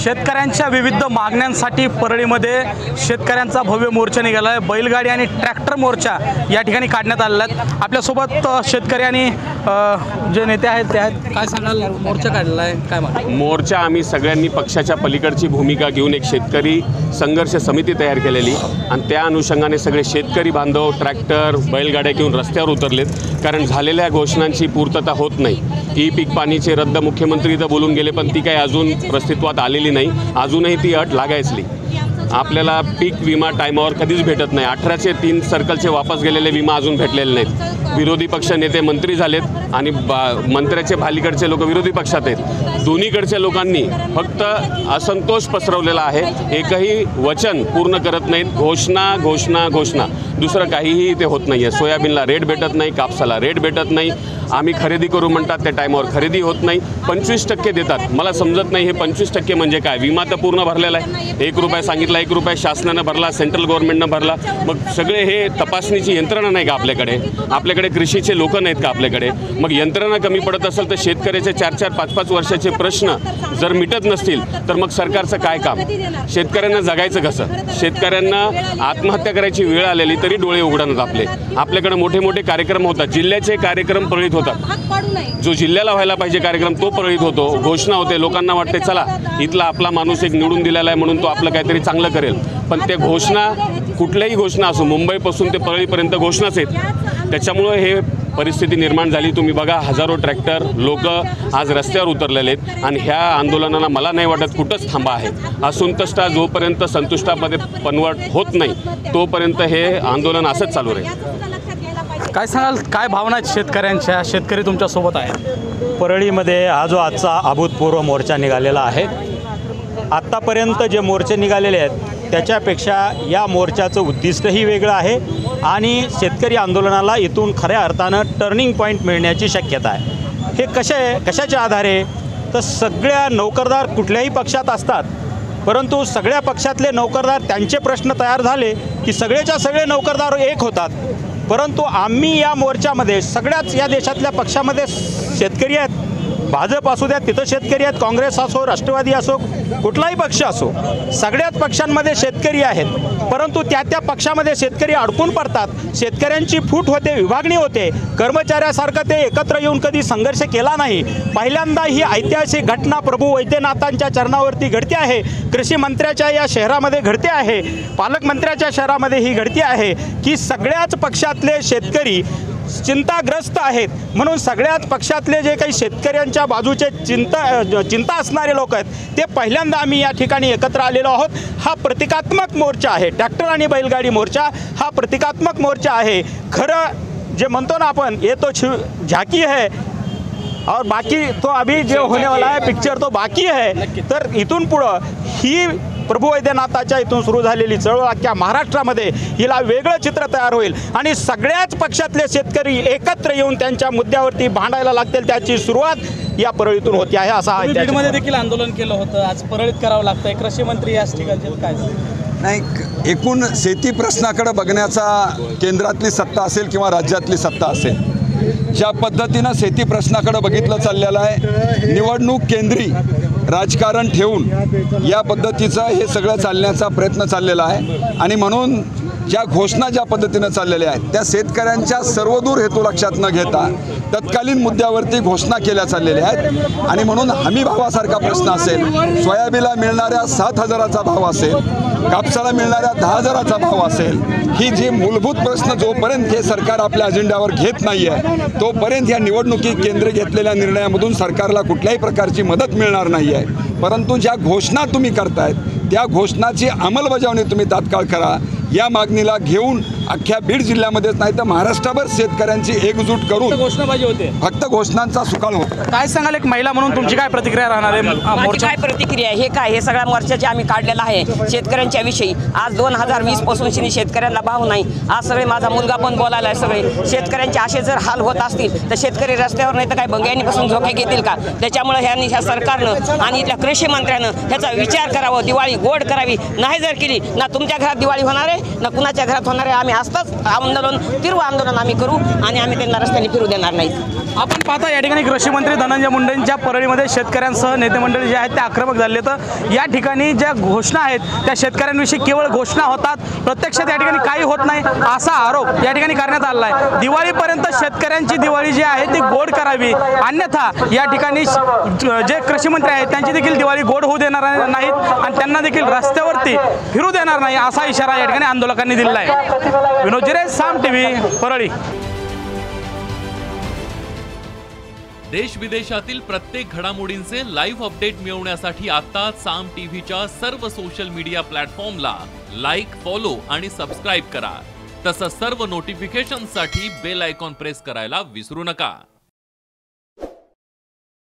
शेतकऱ्यांच्या विविध मागण्यांसाठी परळीमध्ये शेतकऱ्यांचा भव्य मोर्चा निघाला आहे। बैलगाडी आणि ट्रॅक्टर मोर्चा या ठिकाणी काढण्यात आलेला आहे। आपल्यासोबत शेतकरी आणि जे नेते आहेत ते आहेत। काय सांगाल, मोर्चा काढलेला आहे, काय मागणी? मोर्चा आम्ही सगळ्यांनी पक्षाच्या पलीकडची भूमिका घेऊन एक शेतकरी संघर्ष समिती तयार केलेली आणि त्या अनुषंगाने सगळे शेतकरी बांधव ट्रॅक्टर बैलगाड्या घेऊन रस्त्यावर उतरलेत। कारण झालेल्या घोषणांची पूर्तता होत नाही। ई पीक पाणीचे रद्द मुख्यमंत्री इथं बोलून गेले, पण ती काही अजून अस्तित्वात आलेली नाही। अजूनही ती अट लागायचली। आपल्याला पीक विमा टायमावर कधीच भेटत नाही। 18चे 3 सर्कलचे वापस गेलेले विमा अजून भेटलेले नाहीत। विरोधी पक्ष नेते मंत्री झालेत आणि मंत्र्याचे भालीकडचे लोक विरोधी पक्षात आहेत। दोन्हीकडच्या लोकांनी फक्त असंतोष पसरवलेला आहे। एकही वचन पूर्ण करत नाहीत। घोषणा घोषणा घोषणा, दुसरं काहीही ते होत नाही आहे। सोयाबीनला रेट भेटत नाही, कापसाला रेट भेटत नाही। आम्ही खरेदी करू म्हणतात, त्या टायमावर खरेदी होत नाही। 25% देतात। मला समजत नाही हे 25% म्हणजे काय? विमा तर पूर्ण भरलेला आहे। 1 रुपया सांगितला, 1 रुपया शासनानं भरला, सेंट्रल गव्हर्नमेंटनं भरला। मग सगळे हे तपासणीची यंत्रणा नाही का आपल्याकडे? आपल्याकडे कृषीचे लोक नाहीत का आपल्याकडे? मग यंत्रणा कमी पडत असेल तर शेतकऱ्याचे 4-4, 5-5 वर्षाचे प्रश्न जर मिटत नसतील तर मग सरकारचं काय काम? शेतकऱ्यांना जगायचं कसं? शेतकऱ्यांना आत्महत्या करायची वेळ आलेली तरी डोळे उघडणार आपल्याकडे मोठे मोठे कार्यक्रम होतात। जिल्ह्याचे कार्यक्रम परळीत होतात। जो जिल्ह्याला व्हायला पाहिजे कार्यक्रम तो परळीत होतो। घोषणा होते, लोकांना वाटते चला इथला आपला माणूस एक निवडून दिलेला आहे म्हणून तो आपलं काहीतरी चांगलं करेल। पण ते घोषणा कुठल्याही घोषणा असो, मुंबईपासून ते परळीपर्यंत घोषणाच आहेत। त्याच्यामुळं हे परिस्थिती निर्माण झाली। तुम्ही बघा, हजारो ट्रॅक्टर लोक आज रस्त्यावर उतरलेले आहेत आणि ह्या आंदोलनाला मला नाही वाटत कुठंच थांबा आहे। असंतुष्ट जोपर्यंत संतुष्टामध्ये कन्वर्ट होत नाही तोपर्यंत हे आंदोलन असंच चालू राहील। काय सांगाल, काय भावना आहेत शेतकऱ्यांच्या? शेतकरी तुमच्यासोबत आहेत। परळीमध्ये हा जो आजचा अभूतपूर्व मोर्चा निघालेला आहे, आत्तापर्यंत जे मोर्चे निघालेले आहेत त्याच्यापेक्षा या मोर्चाचं उद्दिष्टही वेगळं आहे आणि शेतकरी आंदोलनाला इथून खऱ्या अर्थानं टर्निंग पॉईंट मिळण्याची शक्यता आहे। हे कशाच्या आधारे? तर सगळ्या नोकरदार कुठल्याही पक्षात असतात, परंतु सगळ्या पक्षातले नोकरदार त्यांचे प्रश्न तयार झाले की सगळेच्या सगळे नोकरदार एक होतात। परंतु आम्ही या मोर्चामध्ये सगळ्याच या देशातल्या पक्षामध्ये शेतकरी आहेत। भाजप असू द्या तिथं शेतकरी आहेत, काँग्रेस असो, राष्ट्रवादी असो, कुठलाही पक्ष असो, सगळ्याच पक्षांमध्ये शेतकरी आहेत। परंतु त्या पक्षामध्ये शेतकरी अडकून पडतात। शेतकऱ्यांची फूट होते, विभागणी होते। कर्मचाऱ्यासारखं ते एकत्र येऊन कधी संघर्ष केला नाही। पहिल्यांदा ही ऐतिहासिक घटना प्रभू वैद्यनाथांच्या चरणावरती घडते आहे। कृषी मंत्र्याच्या या शहरामध्ये घडते आहे, पालकमंत्र्याच्या शहरामध्ये ही घडते आहे की सगळ्याच पक्षातले शेतकरी चिंताग्रस्त आहेत। म्हणून सगळ्याच पक्षातले जे काही शेतकऱ्यांच्या बाजूचे चिंता असणारे लोक आहेत ते पहिल्यांदा आम्ही या ठिकाणी एकत्र आलेलो आहोत। हा प्रतिकात्मक मोर्चा आहे। ट्रॅक्टर आणि बैलगाडी मोर्चा हा प्रतिकात्मक मोर्चा आहे। खरं जे म्हणतो ना आपण, ये तो झाकी है और बाकी तो अभी जो होने वाला है पिक्चर तो बाकी है। तर इथून पुढं ही प्रभू वैद्यनाथाच्या इथून सुरू झालेली चळवळ अख्ख्या महाराष्ट्रामध्ये हिला वेगळं चित्र तयार होईल आणि सगळ्याच पक्षातले शेतकरी एकत्र येऊन त्यांच्या मुद्द्यावरती भांडायला लागतील। त्याची सुरुवात या परळीतून होती आहे। असा बीडमध्ये देखील आंदोलन केलं होतं, आज परळीत करावं लागतंय। कृषी मंत्री याच ठिकाणचे काय नाही, एकूण शेती प्रश्नाकडे बघण्याचा केंद्रातली सत्ता असेल किंवा राज्यातली सत्ता असेल, ज्या पद्धतीनं शेती प्रश्नाकडे बघितलं चाललेलं आहे, निवडणूक केंद्री राजकारण ठेवून या पद्धतीचं हे सगळं चालण्याचा प्रयत्न चाललेला आहे। आणि म्हणून ज्या घोषणा ज्या पद्धतीनं चाललेल्या आहेत त्या शेतकऱ्यांच्या सर्वदूर हेतू लक्षात न घेता तत्कालीन मुद्द्यावरती घोषणा केल्या चाललेल्या आहेत। आणि म्हणून हमी भावासारखा प्रश्न असेल, सोयाबीनला मिळणाऱ्या 7,000चा भाव असेल, कापसाला मिळणाऱ्या 10,000चा भाव असेल, ही जी मूलभूत प्रश्न जोपर्यंत हे सरकार आपल्या अजेंड्यावर घेत नाही आहे तोपर्यंत या निवडणुकी केंद्र घेतलेल्या निर्णयामधून सरकारला कुठल्याही प्रकारची मदत मिळणार नाही आहे। परंतु ज्या घोषणा तुम्ही करतायत त्या घोषणाची अंमलबजावणी तुम्ही तात्काळ करा। या मागणीला घेऊन अख्ख्या बीड जिल्ह्यामध्येच नाही तर महाराष्ट्रभर शेतकऱ्यांची एकजूट करून घोषणा पाहिजे होते, फक्त घोषणांचा सुकाळ होता। काय सांगाल, एक महिला म्हणून तुमची काय प्रतिक्रिया राहणार आहे? माझी काय प्रतिक्रिया आहे? हे काय, हे सगळ्या मोर्चाचे आम्ही काढलेलं आहे शेतकऱ्यांच्या विषयी। आज 2020 पासून शेतकऱ्यांना भाव नाही। आज सगळे, माझा मुलगा पण बोलायला आहे, सगळे शेतकऱ्यांचे असे जर हाल होत असतील तर शेतकरी रस्त्यावर नाही तर काय बंग्यांनीपासून झोके घेतील का? त्याच्यामुळे ह्या सरकारनं आणि इथल्या कृषी मंत्र्यानं ह्याचा विचार करावा। दिवाळी गोड करावी, नाही जर केली ना तुमच्या घरात दिवाळी होणार आहे ना कुणाच्या घरात होणार आहे। आम्ही असतंच आंदोलन, तीव्र आंदोलन आम्ही करू आणि आम्ही त्यांना रस्त्याने फिरू देणार नाही. आपण पाहता या ठिकाणी कृषी मंत्री धनंजय मुंडेंच्या परळीमध्ये शेतकऱ्यांसह नेते मंडळी जे आहेत ते आक्रमक झाले. तर या ठिकाणी ज्या घोषणा आहेत त्या शेतकऱ्यांविषयी केवळ घोषणा होतात, प्रत्यक्षात या ठिकाणी काही होत नाही असा आरोप या ठिकाणी करण्यात आला आहे. दिवाळीपर्यंत शेतकऱ्यांची दिवाळी जी आहे ती गोड करावी, अन्यथा या ठिकाणी जे कृषी मंत्री आहेत त्यांची देखील दिवाळी गोड होऊ देणार नाहीत आणि त्यांना देखील रस्त्यावरती फिरू देणार नाही असा इशारा या ठिकाणी आंदोलकांनी दिला आहे. विनोद जिरे, साम टीव्ही, परळी. देश विदेशातील प्रत्येक घडामोडींचे लाईव्ह अपडेट मिळवण्यासाठी आता साम टीव्हीच्या सर्व सोशल मीडिया प्लॅटफॉर्मला लाईक, फॉलो आणि सबस्क्राईब करा. तसंच सर्व नोटिफिकेशनसाठी बेल आयकॉन प्रेस करायला विसरू नका.